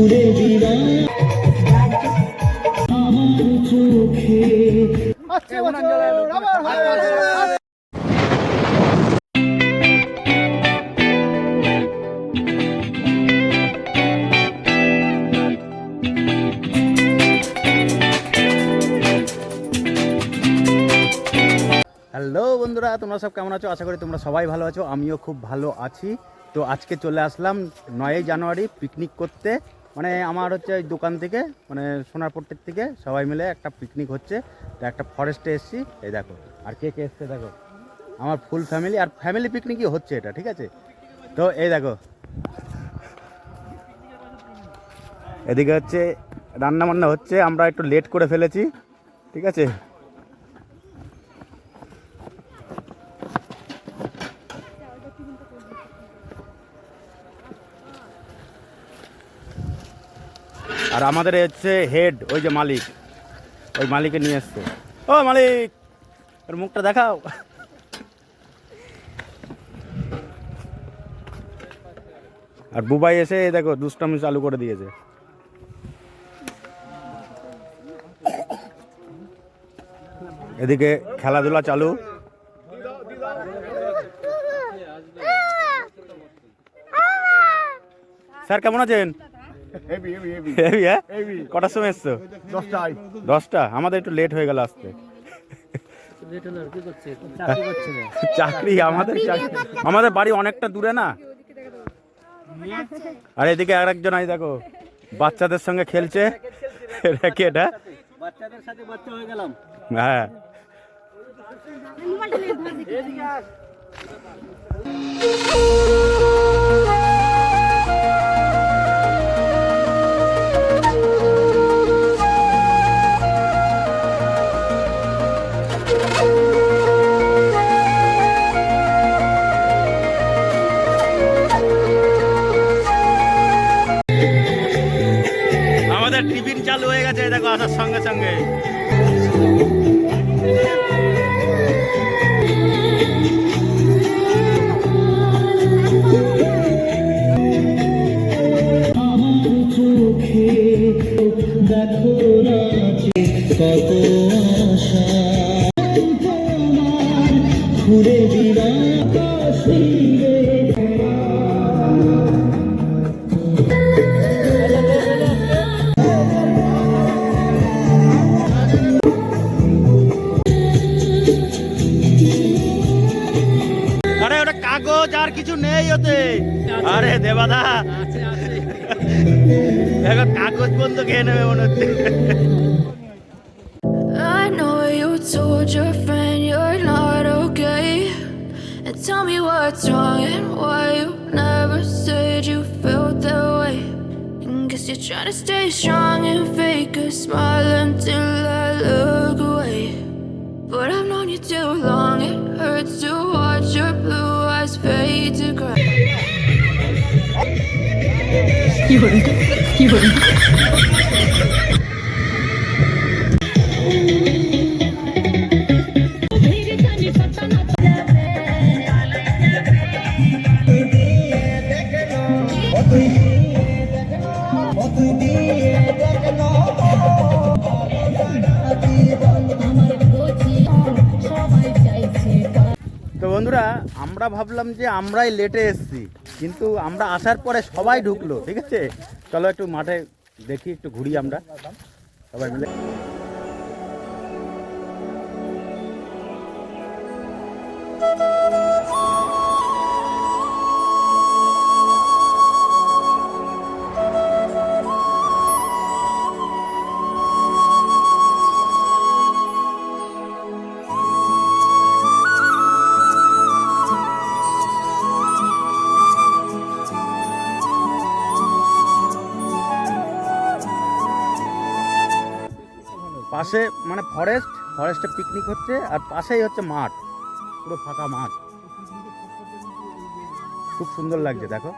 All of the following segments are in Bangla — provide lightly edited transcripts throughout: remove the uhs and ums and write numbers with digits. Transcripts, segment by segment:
হ্যালো বন্ধুরা, তোমরা সব কেমন আছো? আশা করি তোমরা সবাই ভালো আছো। আমিও খুব ভালো আছি। তো আজকে চলে আসলাম 9ই জানুয়ারি পিকনিক করতে। মানে আমার হচ্ছে ওই দোকান থেকে, মানে সোনারপট্টির থেকে সবাই মিলে একটা পিকনিক হচ্ছে। তো একটা ফরেস্টে এসেছি। এই দেখো, আর কে কে এসছে দেখো, আমার ফুল ফ্যামিলি। আর ফ্যামিলি পিকনিকই হচ্ছে এটা, ঠিক আছে? তো এই দেখো, এদিকে হচ্ছে রান্না বান্না হচ্ছে। আমরা একটু লেট করে ফেলেছি, ঠিক আছে? আর আমাদের হচ্ছে হেড, ওই যে মালিক, ওই মালিকে নিয়ে এসছে। ও মালিক, ওর মুখটা দেখাও। আর বুবাই এসে দেখো দুষ্টামি চালু করে দিয়েছে। এদিকে খেলাধুলা চালু। স্যার কেমন আছেন? কটার সময় এসছো? 10টা। আমাদের একটু লেট হয়ে গেল আসতে। চাকরি, আমাদের বাড়ি অনেকটা দূরে না। আর এদিকে আর একজন আই দেখো, বাচ্চাদের সঙ্গে খেলছে। এটা বাচ্চাদের সাথে বাচ্চা হয়ে গেলাম। হ্যাঁ, আমাদের টিফিন চালু হয়ে গেছে দেখো আসার সঙ্গে সঙ্গে। কত আশা ঘুরে দিলা কাগজ আর কিছু নেই ওতে। আরে দেবাদা, দেখো কাগজ বন্ধ খেয়ে নেবে মনে হচ্ছে। I know you told your friend you're not okay, and tell me what's wrong and why you never said you felt that way. And guess you're trying to stay strong and fake a smile until I look away. But I've known you too long, it hurts to watch your blue eyes fade to gray. তো বন্ধুরা, আমরা ভাবলাম যে আমরাই লেটে এসেছি, কিন্তু আমরা আসার পরে সবাই ঢুকলো, ঠিক আছে? চলো একটু মাঠে দেখি, একটু ঘুরি আমরা সবাই মিলে। পাশে মানে ফরেস্টে পিকনিক হচ্ছে, আর পাশেই হচ্ছে মাঠ, পুরো ফাঁকা মাঠ, খুব সুন্দর লাগছে দেখো।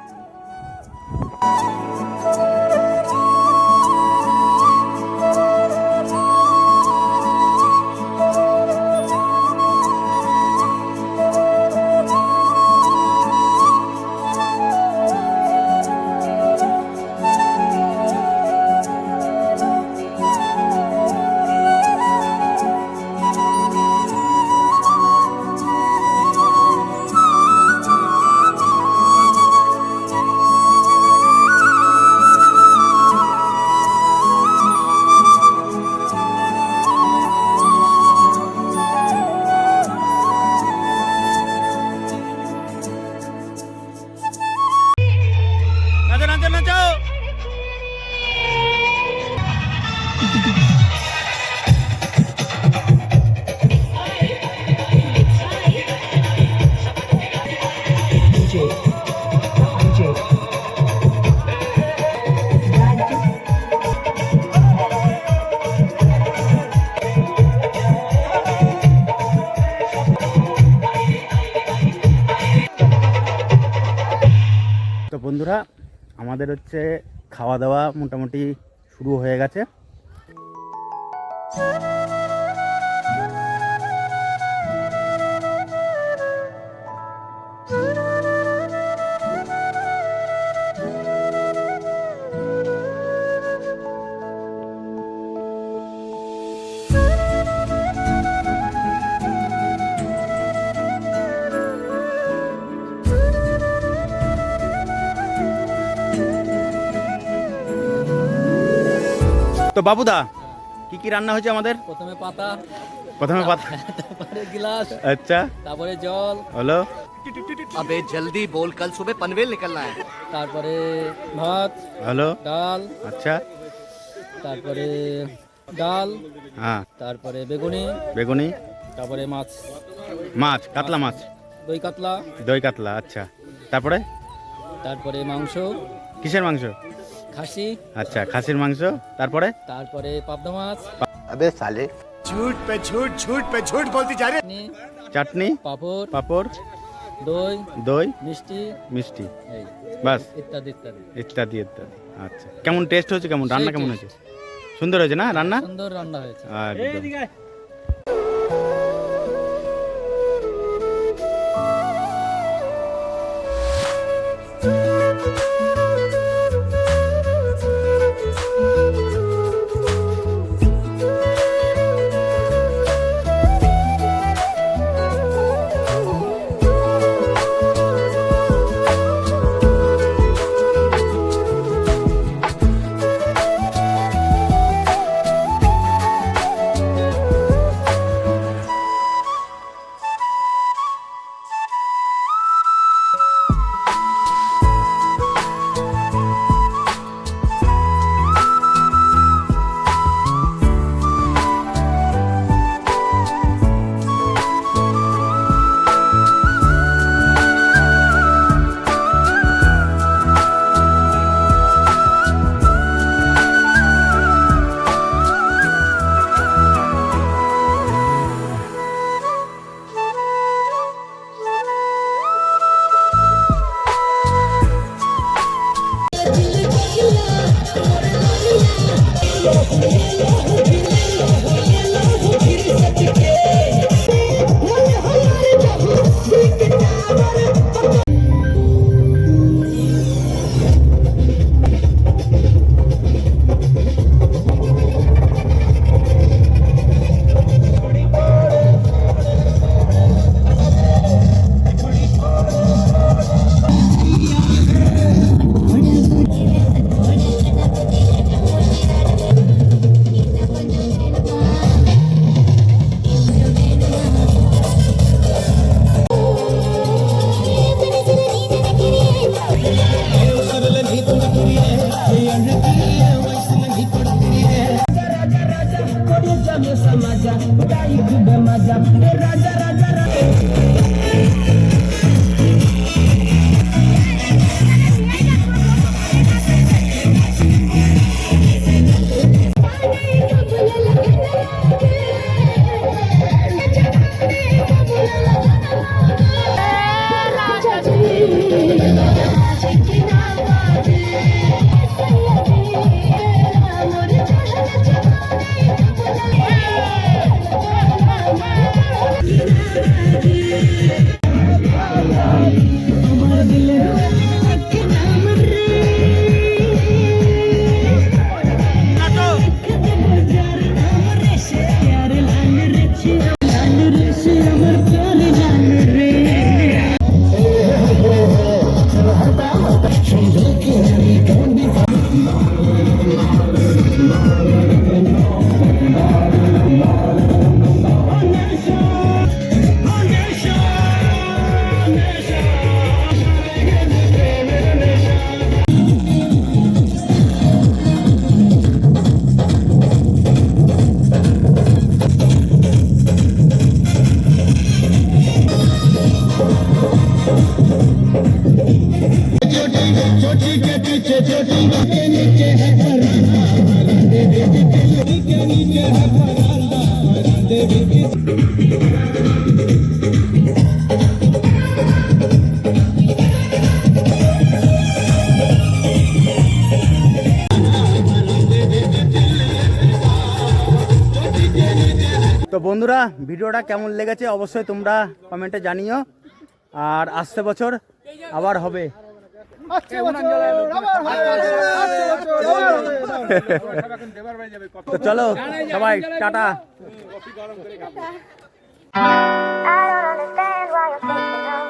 তো বন্ধুরা, আমাদের হচ্ছে খাওয়া দাওয়া মোটামুটি শুরু হয়ে গেছে। তো বাবুদা, কি কি রান্না হয়েছে আমাদের? প্রথমে পাতা, প্রথমে পাতা, তারপরে গ্লাস, আচ্ছা, তারপরে জল, হলো, अबे जल्दी बोल, कल सुबह पनवेल निकलना है। তারপরে ভাত, হলো, ডাল, আচ্ছা, তারপরে ডাল, হ্যাঁ, তারপরে বেগুনি, বেগুনি, তারপরে মাছ, মাছ, কাতলা মাছ, দই কাতলা, দই কাতলা, আচ্ছা, তারপরে তারপরে মাংস, কিসের মাংস? খাসি, আচ্ছা, খাসির মাংস, তারপরে তারপরে পাবদা মাছ, अबे साले झूठ पे झूठ, झूठ पे झूठ बोलती जा रही। চাটনি, চাটনি, পাঁপড়, পাঁপড়, দই, দই, মিষ্টি, মিষ্টি, এই বাস, ইত্যাদি ইত্যাদি। ইত্যাদি ইত্যাদি। আচ্ছা, কেমন টেস্ট হয়েছে? কেমন রান্না কেমন হয়েছে? সুন্দর হয়েছে না রান্না? সুন্দর রান্না হয়েছে। একদম। Yeah. তো বন্ধুরা ভিডিওটা কেমন লেগেছে অবশ্যই তোমরা কমেন্টে জানিও, আর আসছে বছর আবার হবে। তো চলো সবাই tata. I don't understand why you're fixing up.